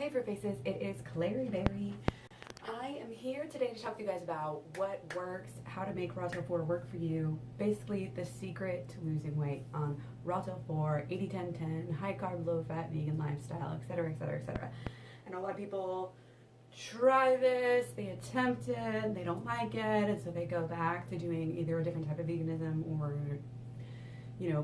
Hey Fruit Faces, it is Klaireeberry. I am here today to talk to you guys about what works, how to make Raw Till 4 work for you, basically the secret to losing weight on Raw Till 4, 80-10-10, high carb, low fat, vegan lifestyle, etc, etc, etc. And a lot of people try this, they attempt it, they don't like it, and so they go back to doing either a different type of veganism or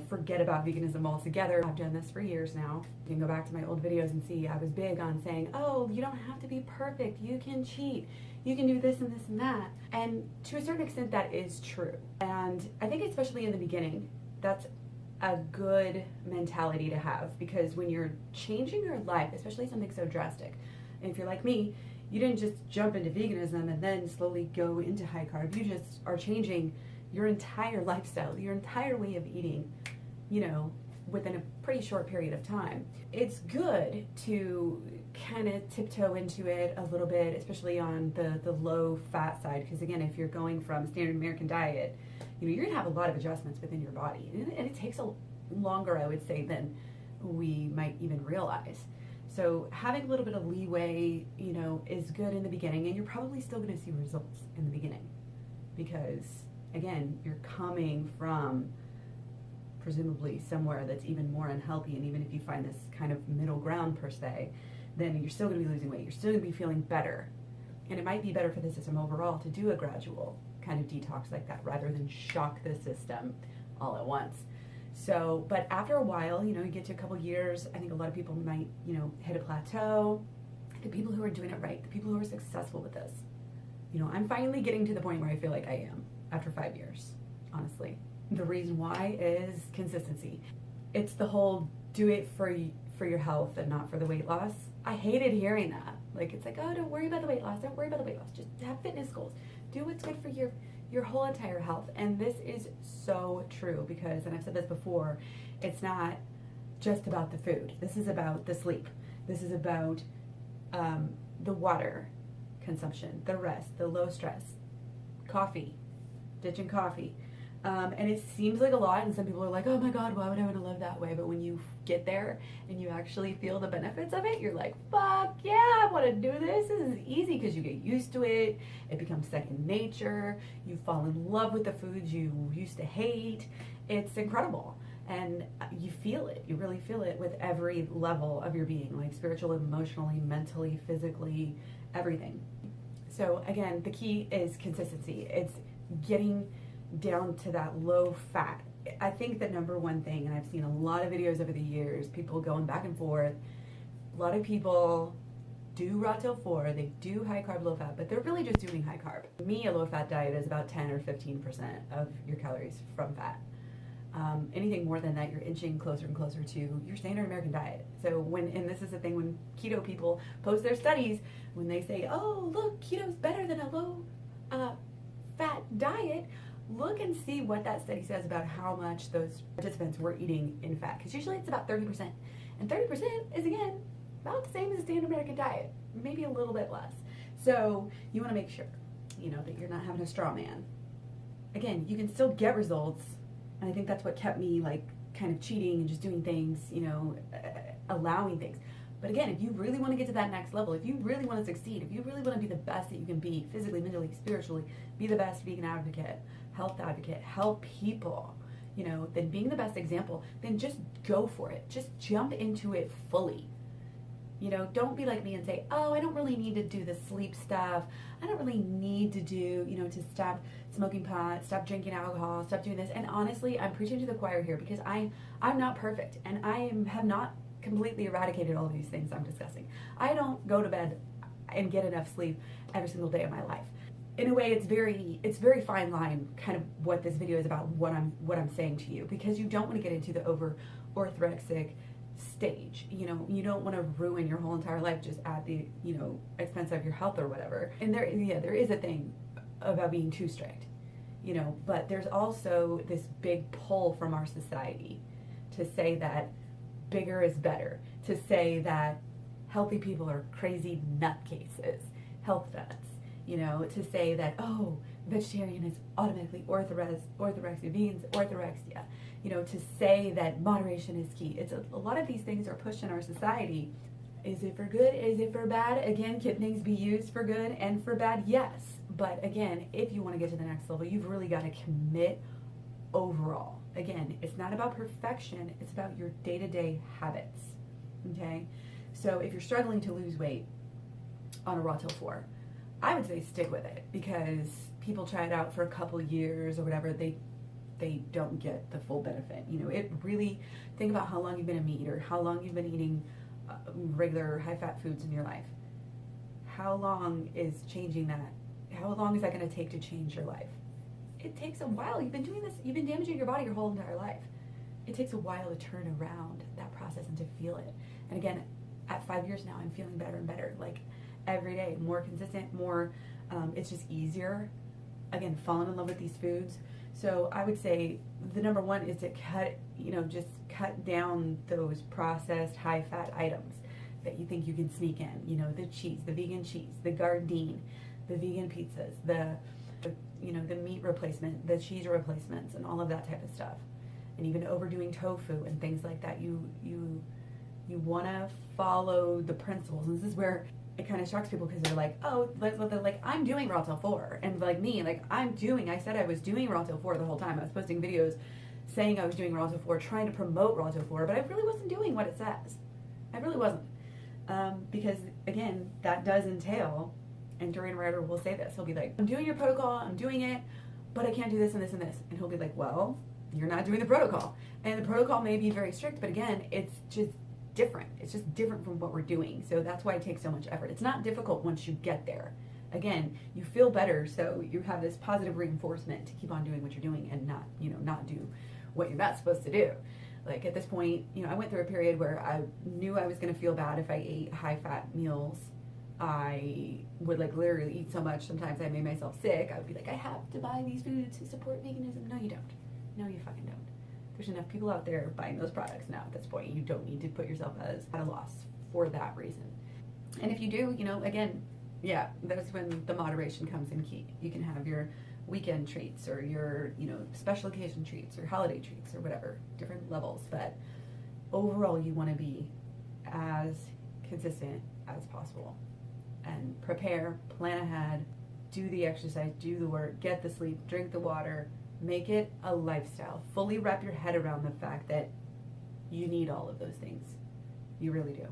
forget about veganism altogether. I've done this for years now. You can go back to my old videos and see I was big on saying, oh, you don't have to be perfect. You can cheat. You can do this and this and that. And to a certain extent, that is true. And I think especially in the beginning, that's a good mentality to have, because when you're changing your life, especially something so drastic, and if you're like me, you didn't just jump into veganism and then slowly go into high carb. You just are changing your entire lifestyle, your entire way of eating, within a pretty short period of time. It's good to kind of tiptoe into it a little bit, especially on the low fat side, because again, if you're going from standard American diet, you're gonna have a lot of adjustments within your body, and it takes a longer, I would say, than we might even realize. So having a little bit of leeway, is good in the beginning, and you're probably still gonna see results in the beginning, because again, you're coming from presumably somewhere that's even more unhealthy, and even if you find this kind of middle ground per se, then you're still going to be losing weight, you're still going to be feeling better, and it might be better for the system overall to do a gradual kind of detox like that rather than shock the system all at once. So, but after a while, you get to a couple years, I think a lot of people might, hit a plateau. The people who are doing it right, the people who are successful with this, I'm finally getting to the point where I feel like I am after 5 years, honestly. The reason why is consistency. It's the whole do it for your health and not for the weight loss. I hated hearing that. Like, it's like, oh, don't worry about the weight loss. Don't worry about the weight loss. Just have fitness goals. Do what's good for your whole entire health. And this is so true because, and I've said this before, it's not just about the food. This is about the sleep. This is about the water consumption, the rest, the low stress, coffee, ditching coffee. And it seems like a lot, and some people are like, oh my God, why would I want to live that way? But when you get there and you actually feel the benefits of it, you're like, fuck yeah, I want to do this. This is easy because you get used to it. It becomes second nature. You fall in love with the foods you used to hate. It's incredible. And you feel it. You really feel it with every level of your being, like spiritually, emotionally, mentally, physically, everything. So again, the key is consistency. It's getting down to that low fat. I think the number one thing, and I've seen a lot of videos over the years, people going back and forth, a lot of people do Raw Till 4, they do high carb, low fat, but they're really just doing high carb. Me, a low fat diet is about 10 or 15% of your calories from fat. Anything more than that, you're inching closer and closer to your standard American diet. So and this is the thing, when keto people post their studies, when they say, oh, look, keto's better than a low fat diet, look and see what that study says about how much those participants were eating in fat, because usually it's about 30%. And 30% is, again, about the same as a standard American diet, maybe a little bit less. So you want to make sure, that you're not having a straw man. Again, you can still get results, and I think that's what kept me, kind of cheating and just doing things, allowing things. But again, if you really want to get to that next level, if you really want to succeed, if you really want to be the best that you can be, physically, mentally, spiritually, be the best vegan advocate, health advocate, help people, then being the best example, then just go for it. Just jump into it fully. Don't be like me and say, oh, I don't really need to do the sleep stuff. I don't really need to do, to stop smoking pot, stop drinking alcohol, stop doing this. And honestly, I'm preaching to the choir here, because I'm not perfect, and have not completely eradicated all these things I'm discussing. I don't go to bed and get enough sleep every single day of my life. In a way, it's very fine line, kind of what this video is about, what I'm saying to you, because you don't want to get into the over orthorexic stage. You don't want to ruin your whole entire life just at the expense of your health or whatever. And there is a thing about being too strict, but there's also this big pull from our society to say that bigger is better, to say that healthy people are crazy nutcases, health nuts, to say that, oh, vegetarian is automatically orthorexia, vegans orthorexia, to say that moderation is key. It's a lot of these things are pushed in our society Is it for good? Is it for bad? Again, can things be used for good and for bad? Yes. But again, if you want to get to the next level, you've really got to commit overall. Again, it's not about perfection, it's about your day-to-day habits. Okay? So if you're struggling to lose weight on a Raw Till 4, I would say stick with it, because people try it out for a couple years or whatever, they don't get the full benefit. You know, it really, think about how long you've been a meat eater, how long you've been eating regular high-fat foods in your life. How long is changing that? How long is that going to take to change your life? It takes a while. You've been doing this, you've been damaging your body your whole entire life. It takes a while to turn around that process and to feel it. And again, at 5 years now, I'm feeling better and better. Like every day, more consistent, more, it's just easier. Again, falling in love with these foods. So I would say the number one is to just cut down those processed high-fat items that you think you can sneak in. You know, the cheese, the vegan cheese, the Gardein, the vegan pizzas, the meat replacement, the cheese replacements, and all of that type of stuff. And even overdoing tofu and things like that. You want to follow the principles. And this is where it kind of shocks people, because they're like, oh, they're like, I'm doing Raw Till 4. And like me, like I said I was doing Raw Till 4 the whole time. I was posting videos saying I was doing Raw Till 4, trying to promote Raw Till 4, but I really wasn't doing what it says. I really wasn't. Because again, that does entail, and Dorian Ryder will say this, he'll be like, I'm doing your protocol, I'm doing it, but I can't do this and this and this. And he'll be like, well, you're not doing the protocol. And the protocol may be very strict, but again, it's just different. It's just different from what we're doing. So that's why it takes so much effort. It's not difficult once you get there. Again, you feel better, so you have this positive reinforcement to keep on doing what you're doing and not do what you're not supposed to do. Like at this point, I went through a period where I knew I was going to feel bad if I ate high-fat meals. I would like literally eat so much, sometimes I made myself sick. I would be like, I have to buy these foods to support veganism. No, you don't. No, you fucking don't. There's enough people out there buying those products now at this point. You don't need to put yourself at a loss for that reason. And if you do, again, yeah, that's when the moderation comes in key. You can have your weekend treats or your, special occasion treats or holiday treats or whatever, different levels. But overall, you want to be as consistent as possible. And prepare, plan ahead, do the exercise, do the work, get the sleep, drink the water, make it a lifestyle. Fully wrap your head around the fact that you need all of those things. You really do.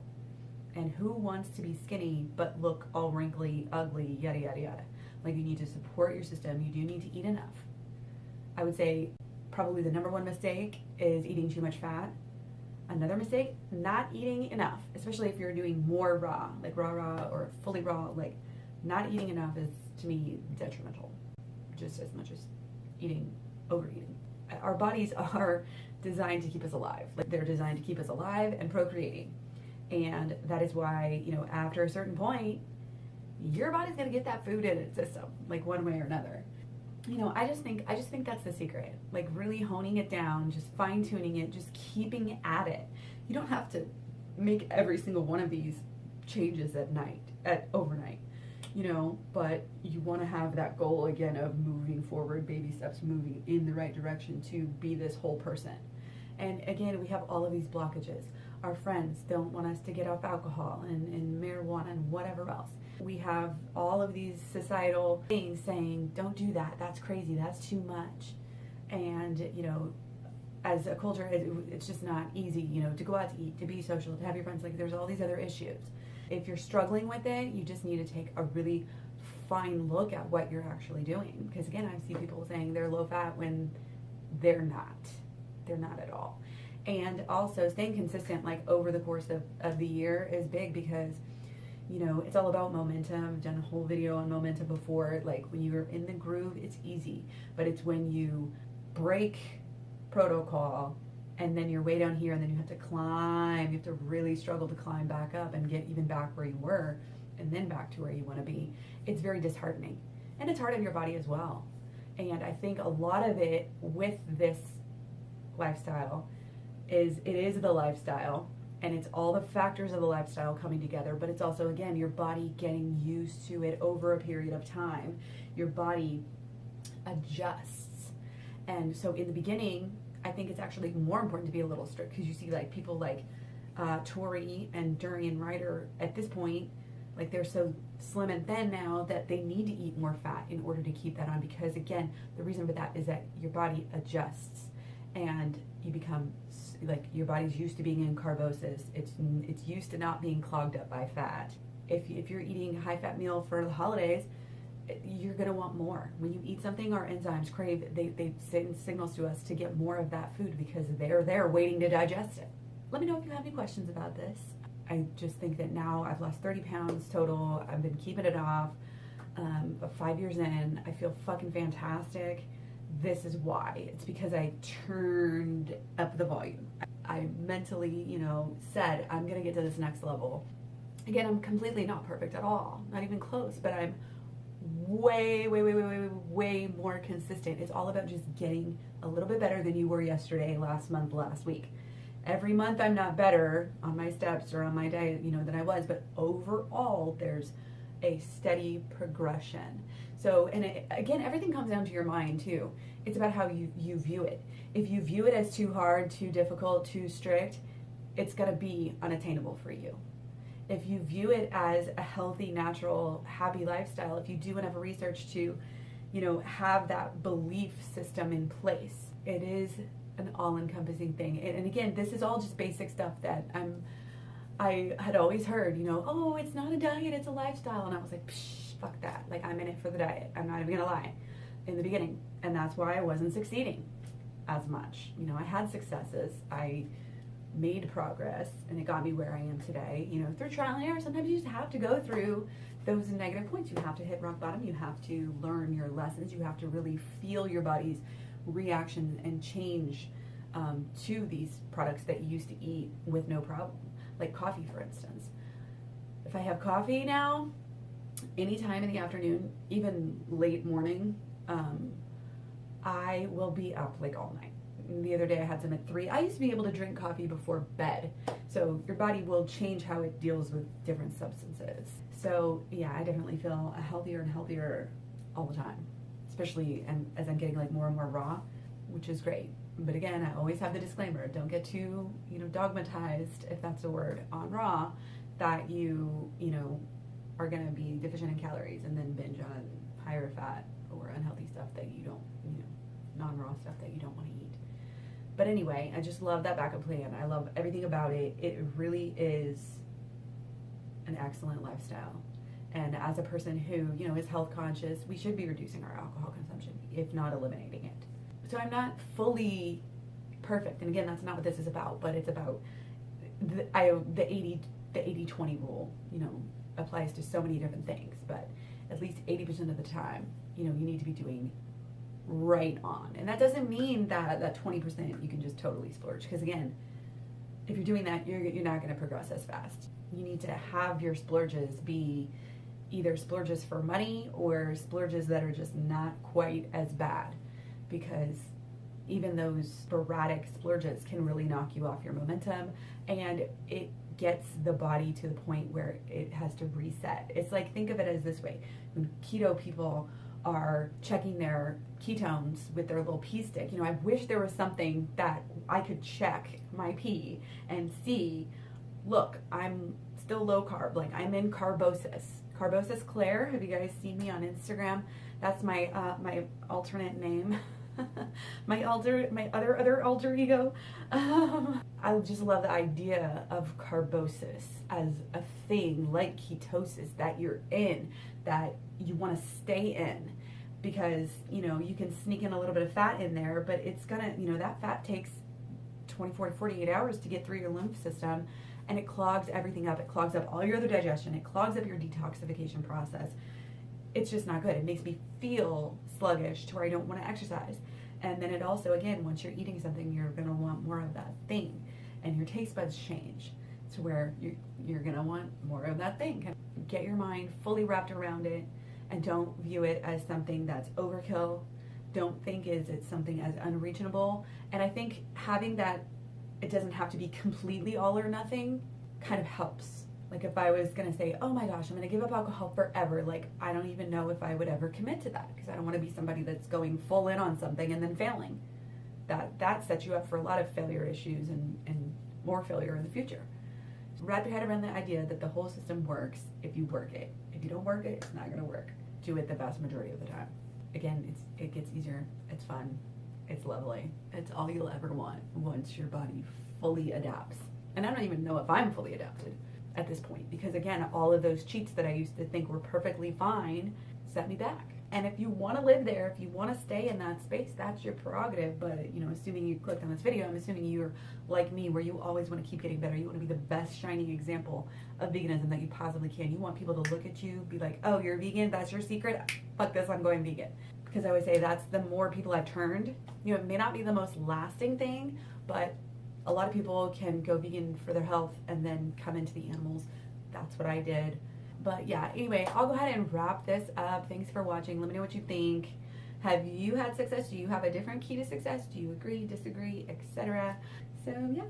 And who wants to be skinny but look all wrinkly, ugly, yada, yada, yada? Like, you need to support your system. You do need to eat enough. I would say probably the number one mistake is eating too much fat. Another mistake, not eating enough, especially if you're doing more raw, like raw or fully raw. Like, not eating enough is, to me, detrimental, just as much as overeating. Our bodies are designed to keep us alive. Like, they're designed to keep us alive and procreating. And that is why, after a certain point, your body's gonna get that food in its system, like one way or another. I just think that's the secret. Like, really honing it down, just fine tuning it, just keeping at it. You don't have to make every single one of these changes overnight, but you want to have that goal again of moving forward, baby steps, moving in the right direction to be this whole person. And again, we have all of these blockages. Our friends don't want us to get off alcohol and marijuana and whatever else. We have all of these societal things saying, don't do that, that's crazy, that's too much. And, as a culture, it's just not easy, to go out to eat, to be social, to have your friends. Like, there's all these other issues. If you're struggling with it, you just need to take a really fine look at what you're actually doing. Because again, I see people saying they're low fat when they're not. They're not at all. And also staying consistent, like, over the course of the year is big, because it's all about momentum. I've done a whole video on momentum before. Like, when you're in the groove, it's easy. But it's when you break protocol and then you're way down here and then you have to climb. You have to really struggle to climb back up and get even back where you were and then back to where you want to be. It's very disheartening. And it's hard on your body as well. And I think a lot of it with this lifestyle is the lifestyle. And it's all the factors of the lifestyle coming together, but it's also, again, your body getting used to it over a period of time. Your body adjusts. And so in the beginning, I think it's actually more important to be a little strict, because you see, like, people like Tori and Durian Ryder at this point, like they're so slim and thin now that they need to eat more fat in order to keep that on, because again, the reason for that is that your body adjusts and you become like, your body's used to being in carbosis. It's used to not being clogged up by fat. If you're eating a high fat meal for the holidays, you're going to want more. When you eat something, our enzymes crave, they send signals to us to get more of that food because they're there waiting to digest it. Let me know if you have any questions about this. I just think that now I've lost 30 pounds total. I've been keeping it off. 5 years in, I feel fucking fantastic. This is why. It's because I turned up the volume. I mentally, said I'm going to get to this next level. Again, I'm completely not perfect at all. Not even close, but I'm way more consistent. It's all about just getting a little bit better than you were yesterday, last month, last week. Every month I'm not better on my steps or on my diet, than I was, but overall there's a steady progression. So, and again, everything comes down to your mind too. It's about how you view it. If you view it as too hard, too difficult, too strict, it's going to be unattainable for you. If you view it as a healthy, natural, happy lifestyle, if you do enough research to, have that belief system in place, it is an all-encompassing thing. And again, this is all just basic stuff that I had always heard, oh, it's not a diet, it's a lifestyle. And I was like, psh, fuck that. Like, I'm in it for the diet. I'm not even gonna lie in the beginning. And that's why I wasn't succeeding as much. I had successes. I made progress, and it got me where I am today, through trial and error. Sometimes you just have to go through those negative points. You have to hit rock bottom. You have to learn your lessons. You have to really feel your body's reaction and change to these products that you used to eat with no problem, like coffee, for instance. If I have coffee now, anytime in the afternoon, even late morning, I will be up like all night. The other day I had some at 3. I used to be able to drink coffee before bed. So your body will change how it deals with different substances. So yeah, I definitely feel healthier and healthier all the time, especially as I'm getting like more and more raw, which is great. But again, I always have the disclaimer, don't get too, dogmatized, if that's a word, on raw, that you are going to be deficient in calories and then binge on higher fat or unhealthy stuff that you don't, non-raw stuff that you don't want to eat. But anyway, I just love that backup plan. I love everything about it. It really is an excellent lifestyle. And as a person who, is health conscious, we should be reducing our alcohol consumption, if not eliminating it. So I'm not fully perfect. And again, that's not what this is about, but it's about the 80-20 rule, applies to so many different things, but at least 80% of the time, you need to be doing right on. And that doesn't mean that 20% you can just totally splurge, because again, if you're doing that, you're not going to progress as fast. You need to have your splurges be either splurges for money or splurges that are just not quite as bad, because even those sporadic splurges can really knock you off your momentum, and it gets the body to the point where it has to reset. It's like, think of it as this way. When keto people are checking their ketones with their little pee stick, I wish there was something that I could check my pee and see, look, I'm still low carb, like I'm in carbosis. Carbosis Claire, have you guys seen me on Instagram? That's my my alternate name. my other alter ego. I just love the idea of carbosis as a thing like ketosis that you're in, that you want to stay in, because you can sneak in a little bit of fat in there, but it's gonna, that fat takes 24 to 48 hours to get through your lymph system, and it clogs everything up. It clogs up all your other digestion. It clogs up your detoxification process. It's just not good. It makes me feel sluggish to where I don't want to exercise. And then it also, again, once you're eating something, you're going to want more of that thing, and your taste buds change to where you're going to want more of that thing. Get your mind fully wrapped around it, and don't view it as something that's overkill. Don't think it's something as unreachable. And I think having that, it doesn't have to be completely all or nothing, kind of helps. Like if I was going to say, oh my gosh, I'm going to give up alcohol forever, like I don't even know if I would ever commit to that, because I don't want to be somebody that's going full in on something and then failing. That sets you up for a lot of failure issues and more failure in the future. Wrap your head around the idea that the whole system works if you work it. If you don't work it, it's not gonna work. Do it the vast majority of the time. Again, it gets easier, it's fun, it's lovely. It's all you'll ever want once your body fully adapts. And I don't even know if I'm fully adapted at this point, because again, all of those cheats that I used to think were perfectly fine set me back. And if you want to live there, if you want to stay in that space, that's your prerogative. But, you know, assuming you clicked on this video, I'm assuming you're like me, where you always want to keep getting better. You want to be the best shining example of veganism that you possibly can. You want people to look at you, be like, oh, you're vegan, that's your secret? Fuck this, I'm going vegan. Because I always say that's the more people I've turned. You know, it may not be the most lasting thing, but a lot of people can go vegan for their health and then come into the animals. That's what I did. But yeah, anyway, I'll go ahead and wrap this up. Thanks for watching. Let me know what you think. Have you had success? Do you have a different key to success? Do you agree, disagree, etc.? So yeah,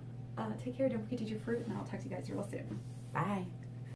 take care. Don't forget to eat your fruit, and I'll talk to you guys real soon. Bye.